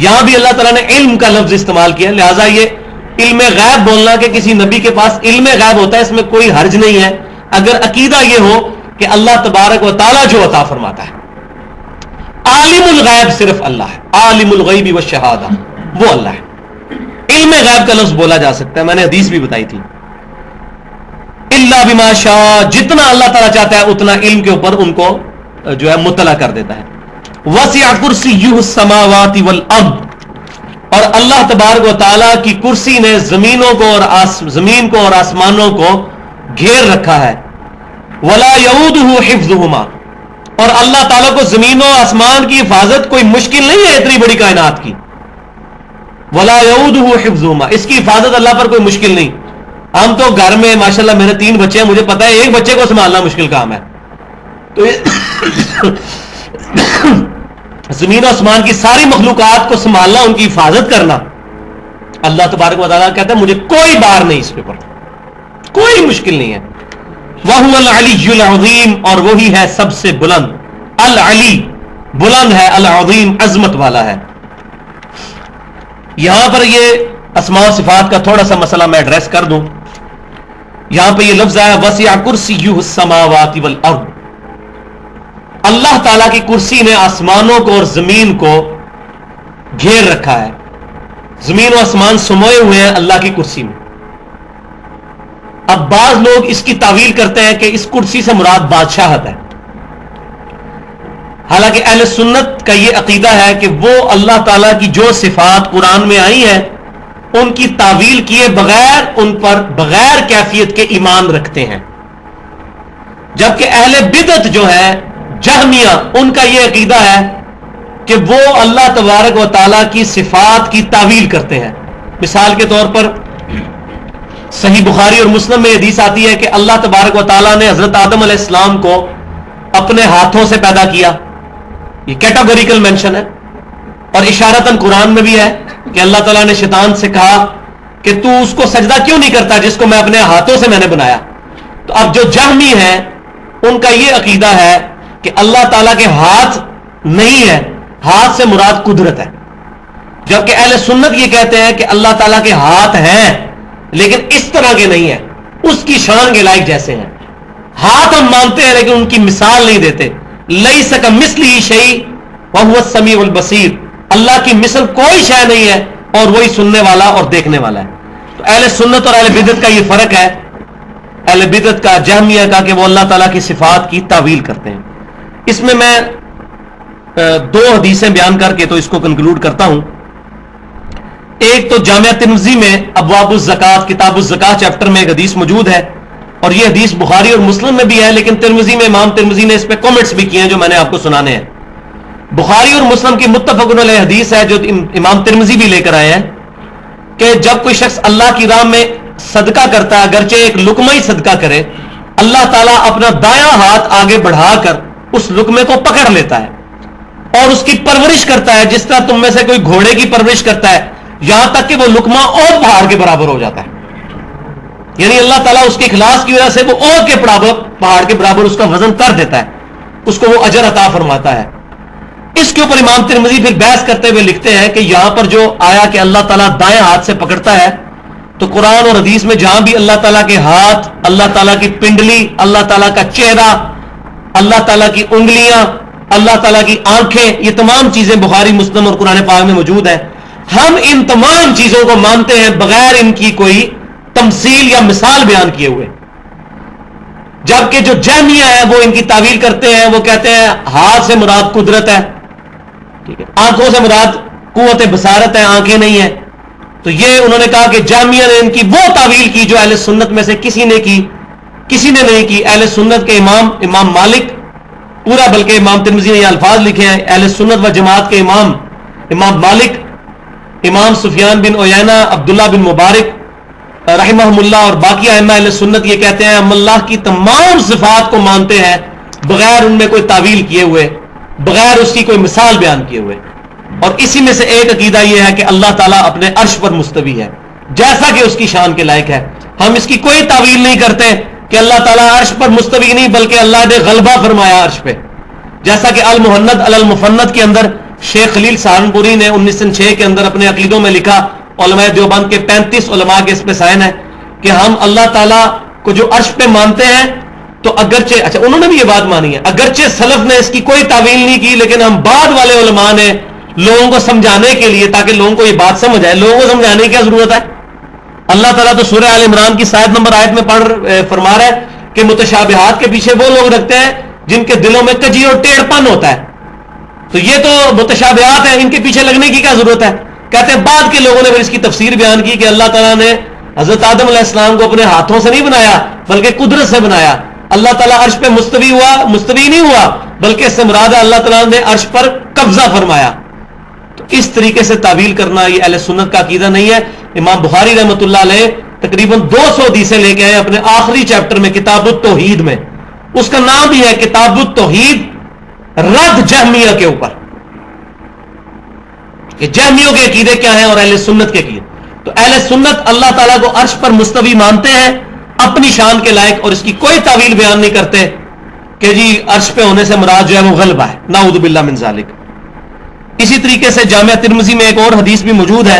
یہاں بھی اللہ تعالیٰ نے علم کا لفظ استعمال کیا, لہٰذا یہ علم غیب بولنا کہ کسی نبی کے پاس علم غیب ہوتا ہے اس میں کوئی حرج نہیں ہے اگر عقیدہ یہ ہو کہ اللہ تبارک و تعالیٰ جو عطا فرماتا ہے. عالم الغیب صرف اللہ ہے, عالم الغیب والشہادہ وہ اللہ ہے. علم غیب کا لفظ بولا جا سکتا ہے, میں نے حدیث بھی بتائی تھی. الا بما شاء, جتنا اللہ تعالیٰ چاہتا ہے اتنا علم کے اوپر ان کو جو ہے مطلع کر دیتا ہے. وسع کرسیہ السماوات والارض, اور اللہ تبارک و تعالیٰ کی کرسی نے زمینوں کو اور زمین کو اور آسمانوں کو گھیر رکھا ہے. ولا یعودہ حفظہما, اور اللہ تعالیٰ کو زمین و آسمان کی حفاظت کوئی مشکل نہیں ہے اتنی بڑی کائنات کی. ولا یعودہ حفظہما, اس کی حفاظت اللہ پر کوئی مشکل نہیں. ہم تو گھر میں ماشاءاللہ میرے 3 بچے ہیں, مجھے پتا ہے ایک بچے کو سنبھالنا مشکل کام ہے. تو زمین و آسمان کی ساری مخلوقات کو سنبھالنا, ان کی حفاظت کرنا, اللہ تبارک و تعالیٰ کہتا ہے مجھے کوئی بار نہیں اس کے اوپر, کوئی مشکل نہیں ہے. وَهُوَ الْعَلِيُّ الْعَظِيمُ, اور وہی ہے سب سے بلند. العلی بلند ہے, العظیم عظمت والا ہے. یہاں پر یہ اسماء و صفات کا تھوڑا سا مسئلہ میں ایڈریس کر دوں. یہاں پہ یہ لفظ آیا وسع کرسیہ السماوات والارض, اللہ تعالیٰ کی کرسی نے آسمانوں کو اور زمین کو گھیر رکھا ہے. زمین و آسمان سموئے ہوئے ہیں اللہ کی کرسی میں. اب بعض لوگ اس کی تعویل کرتے ہیں کہ اس کرسی سے مراد بادشاہت ہے, حالانکہ اہل سنت کا یہ عقیدہ ہے کہ وہ اللہ تعالیٰ کی جو صفات قرآن میں آئی ہیں ان کی تعویل کیے بغیر ان پر بغیر کیفیت کے ایمان رکھتے ہیں. جبکہ اہل بدعت جو ہے جہمیہ, ان کا یہ عقیدہ ہے کہ وہ اللہ تبارک و تعالیٰ کی صفات کی تعویل کرتے ہیں. مثال کے طور پر صحیح بخاری اور مسلم میں حدیث آتی ہے کہ اللہ تبارک و تعالیٰ نے حضرت آدم علیہ السلام کو اپنے ہاتھوں سے پیدا کیا, یہ کیٹاگوریکل مینشن ہے, اور اشارتاً قرآن میں بھی ہے کہ اللہ تعالیٰ نے شیطان سے کہا کہ تو اس کو سجدہ کیوں نہیں کرتا جس کو میں اپنے ہاتھوں سے میں نے بنایا. تو اب جو جہمی ہیں ان کا یہ عقیدہ ہے کہ اللہ تعالیٰ کے ہاتھ نہیں ہے, ہاتھ سے مراد قدرت ہے, جبکہ اہل سنت یہ کہتے ہیں کہ اللہ تعالیٰ کے ہاتھ ہیں لیکن اس طرح کے نہیں ہیں, اس کی شان کے لائق جیسے ہیں. ہاتھ ہم مانتے ہیں لیکن ان کی مثال نہیں دیتے. لیس کمثلہ شیء وہو السمیع البصیر, اللہ کی مثل کوئی شے نہیں ہے اور وہی سننے والا اور دیکھنے والا ہے. تو اہل سنت اور اہل بدعت کا یہ فرق ہے. اہل بدعت کا, جہمیہ کا, کہ وہ اللہ تعالیٰ کی صفات کی تعویل کرتے ہیں. اس میں دو حدیثیں بیان کر کے تو اس کو کنکلوڈ کرتا ہوں. ایک تو جامعہ ترمذی میں ابواب الزکات, کتاب الزکات چیپٹر میں ایک حدیث موجود ہے, اور یہ حدیث بخاری اور مسلم میں بھی ہے, لیکن ترمذی میں امام ترمذی نے اس پہ کامنٹس بھی کیے ہیں جو میں نے آپ کو سنانے ہیں. بخاری اور مسلم کی متفق علیہ حدیث ہے جو امام ترمذی بھی لے کر آئے ہیں کہ جب کوئی شخص اللہ کی راہ میں صدقہ کرتا ہے, اگرچہ ایک لقمہ ہی صدقہ کرے, اللہ تعالیٰ اپنا دایاں ہاتھ آگے بڑھا کر اس لقمے کو پکڑ لیتا ہے اور اس کی پرورش کرتا ہے جس طرح تم میں سے کوئی گھوڑے کی پرورش کرتا ہے, یہاں تک کہ وہ لقمہ اور پہاڑ کے برابر ہو جاتا ہے. یعنی اللہ تعالیٰ اس کے اخلاص کی وجہ سے وہ اور کے برابر, پہاڑ کے برابر اس کا وزن کر دیتا ہے, اس کو وہ اجر عطا فرماتا ہے. اس کے اوپر امام ترمذی پھر بحث کرتے ہوئے لکھتے ہیں کہ یہاں پر جو آیا کہ اللہ تعالیٰ دائیں ہاتھ سے پکڑتا ہے, تو قرآن اور حدیث میں جہاں بھی اللہ تعالیٰ کے ہاتھ, اللہ تعالیٰ کی پنڈلی, اللہ تعالیٰ کا چہرہ, اللہ تعالیٰ کی انگلیاں, اللہ تعالیٰ کی آنکھیں, یہ تمام چیزیں بخاری مسلم اور قرآن پاک میں موجود ہیں. ہم ان تمام چیزوں کو مانتے ہیں بغیر ان کی کوئی تمثیل یا مثال بیان کیے ہوئے. جبکہ جو جہمیہ ہے وہ ان کی تعویل کرتے ہیں, وہ کہتے ہیں ہاتھ سے مراد قدرت ہے, ٹھیک ہے, آنکھوں سے مراد قوت بصارت ہے, آنکھیں نہیں ہیں. تو یہ انہوں نے کہا کہ جہمیہ نے ان کی وہ تعویل کی جو اہل سنت میں سے کسی نے نہیں کی. اہل سنت کے امام مالک پورا, بلکہ امام ترمذی نے یہ الفاظ لکھے ہیں, اہل سنت و جماعت کے امام مالک, امام سفیان بن عیینہ, عبداللہ بن مبارک رحمہم اللہ اور باقی ائمہ اہل سنت یہ کہتے ہیں ہم اللہ کی تمام صفات کو مانتے ہیں بغیر ان میں کوئی تعویل کیے ہوئے, بغیر اس کی کوئی مثال بیان کیے ہوئے. اور اسی میں سے ایک عقیدہ یہ ہے کہ اللہ تعالیٰ اپنے عرش پر مستوی ہے جیسا کہ اس کی شان کے لائق ہے. ہم اس کی کوئی تعویل نہیں کرتے کہ اللہ تعالیٰ عرش پر مستوی نہیں, بلکہ اللہ نے غلبہ فرمایا عرش پہ, جیسا کہ المحند علی المفند کے اندر شیخ خلیل سہارنپوری نے 1906 کے اندر اپنے عقیدوں میں لکھا, علماء دیوبند کے 35 علماء کے اس پہ سائن ہے کہ ہم اللہ تعالیٰ کو جو عرش پہ مانتے ہیں تو اگرچہ, اچھا انہوں نے بھی یہ بات مانی ہے, اگرچہ سلف نے اس کی کوئی تعویل نہیں کی, لیکن ہم بعد والے علماء نے لوگوں کو سمجھانے کے لیے, تاکہ لوگوں کو یہ بات سمجھ آئے, لوگوں کو سمجھانے کی کیا ضرورت ہے. اللہ تعالیٰ تو سورہ آل عمران کی 7 نمبر آیت میں فرما رہا ہے کہ متشابہات کے پیچھے وہ لوگ رکھتے ہیں جن کے دلوں میں کجی اور ٹیڑھ پن ہوتا ہے. تو یہ تو متشابہات ہیں, ان کے پیچھے لگنے کی کیا ضرورت ہے. کہتے ہیں بعد کے لوگوں نے پھر اس کی تفسیر بیان کی کہ اللہ تعالیٰ نے حضرت آدم علیہ السلام کو اپنے ہاتھوں سے نہیں بنایا بلکہ قدرت سے بنایا. اللہ تعالیٰ عرش پہ مستوی نہیں ہوا بلکہ اس سے مراد ہے اللہ تعالیٰ نے عرش پر قبضہ فرمایا. تو اس طریقے سے تعویل کرنا یہ اہل سنت کا عقیدہ نہیں ہے. امام بخاری رحمۃ اللہ علیہ تقریباً 200 حدیثیں لے کے آئے اپنے آخری چیپٹر میں کتاب التوحید میں, اس کا نام بھی ہے کتاب التوحید, رد جہمیہ کے اوپر کہ جہمیوں کے عقیدے کیا ہیں اور اہل سنت کے عقیدے. تو اہل سنت اللہ تعالیٰ کو عرش پر مستوی مانتے ہیں اپنی شان کے لائق, اور اس کی کوئی تعویل بیان نہیں کرتے کہ جی عرش پہ ہونے سے مراد جو ہے وہ غلبہ ہے, نعوذ باللہ من ذالک. اسی طریقے سے جامعہ ترمذی میں ایک اور حدیث بھی موجود ہے,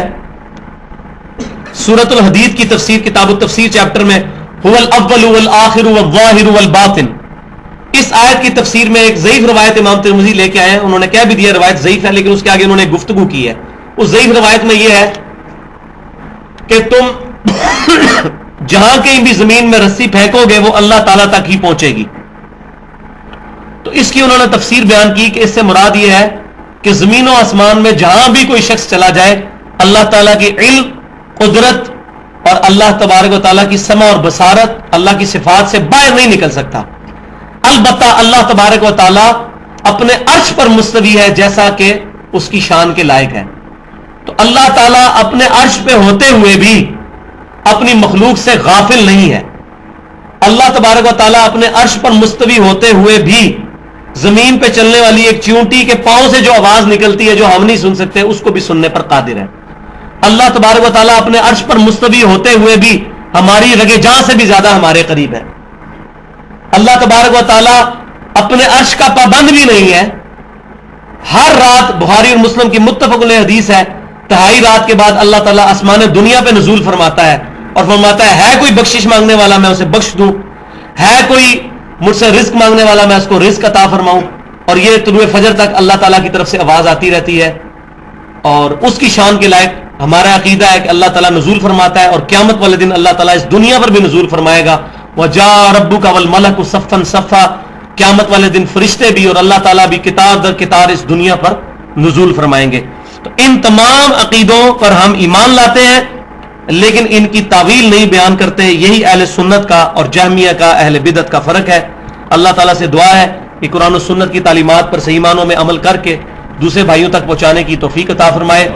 سورۃ الحدید کی تفسیر, کتاب التفسیر چیپٹر میں, هو الاول والآخر والظاہر والباطن. اس آیت کی تفسیر میں ایک ضعیف روایت امام ترمذی لے کے آئے ہیں. انہوں نے کہہ بھی دیا روایت ضعیف ہے, لیکن اس کے آگے انہوں نے گفتگو کی ہے. اس ضعیف روایت میں یہ ہے کہ تم جہاں کہیں بھی زمین میں رسی پھینکو گے وہ اللہ تعالیٰ تک ہی پہنچے گی. تو اس کی انہوں نے تفسیر بیان کی کہ اس سے مراد یہ ہے کہ زمین و آسمان میں جہاں بھی کوئی شخص چلا جائے اللہ تعالیٰ کی علم, قدرت اور اللہ تبارک و تعالیٰ کی سمع اور بصارت, اللہ کی صفات سے باہر نہیں نکل سکتا. البتہ اللہ تبارک و تعالیٰ اپنے عرش پر مستوی ہے جیسا کہ اس کی شان کے لائق ہے. تو اللہ تعالیٰ اپنے عرش پہ ہوتے ہوئے بھی اپنی مخلوق سے غافل نہیں ہے. اللہ تبارک و تعالیٰ اپنے عرش پر مستوی ہوتے ہوئے بھی زمین پہ چلنے والی ایک چیونٹی کے پاؤں سے جو آواز نکلتی ہے جو ہم نہیں سن سکتے اس کو بھی سننے پر قادر ہے. اللہ تبارک و تعالیٰ اپنے عرش پر مستوی ہوتے ہوئے بھی ہماری رگے جاں سے بھی زیادہ ہمارے قریب ہے. اللہ تبارک و تعالیٰ اپنے عرش کا پابند بھی نہیں ہے. ہر رات بخاری اور مسلم کی متفق علیہ حدیث ہے تہائی رات کے بعد اللہ تعالیٰ آسمان دنیا پہ نزول فرماتا ہے اور فرماتا ہے کوئی بخشش مانگنے والا میں اسے بخش دوں, ہے کوئی مجھ سے رزق مانگنے والا میں اس کو رزق عطا فرماؤں. اور یہ طلوع فجر تک اللہ تعالیٰ کی طرف سے آواز آتی رہتی ہے. اور اس کی شان کے لائق ہمارا عقیدہ ہے کہ اللہ تعالیٰ نزول فرماتا ہے اور قیامت والے دن اللہ تعالیٰ اس دنیا پر بھی نزول فرمائے گا. وَجَاءَ رَبُّكَ وَالْمَلَكُ صَفًّا صَفًّا, قیامت والے دن فرشتے بھی اور اللہ تعالیٰ بھی کتار در کتار اس دنیا پر نزول فرمائیں گے. تو ان تمام عقیدوں پر ہم ایمان لاتے ہیں لیکن ان کی تعویل نہیں بیان کرتے. یہی اہل سنت کا اور جہمیہ کا اہل بدعت کا فرق ہے. اللہ تعالیٰ سے دعا ہے کہ قرآن و سنت کی تعلیمات پر صحیح معنوں میں عمل کر کے دوسرے بھائیوں تک پہنچانے کی توفیق عطا فرمائے.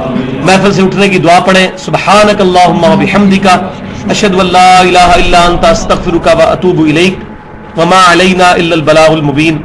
محفل سے اٹھنے کی دعا پڑھیں. سبحانک اللہم و بحمدک اشہد ان لا الہ الا انت استغفرک و اتوب الیک وما علینا الا البلاغ المبین.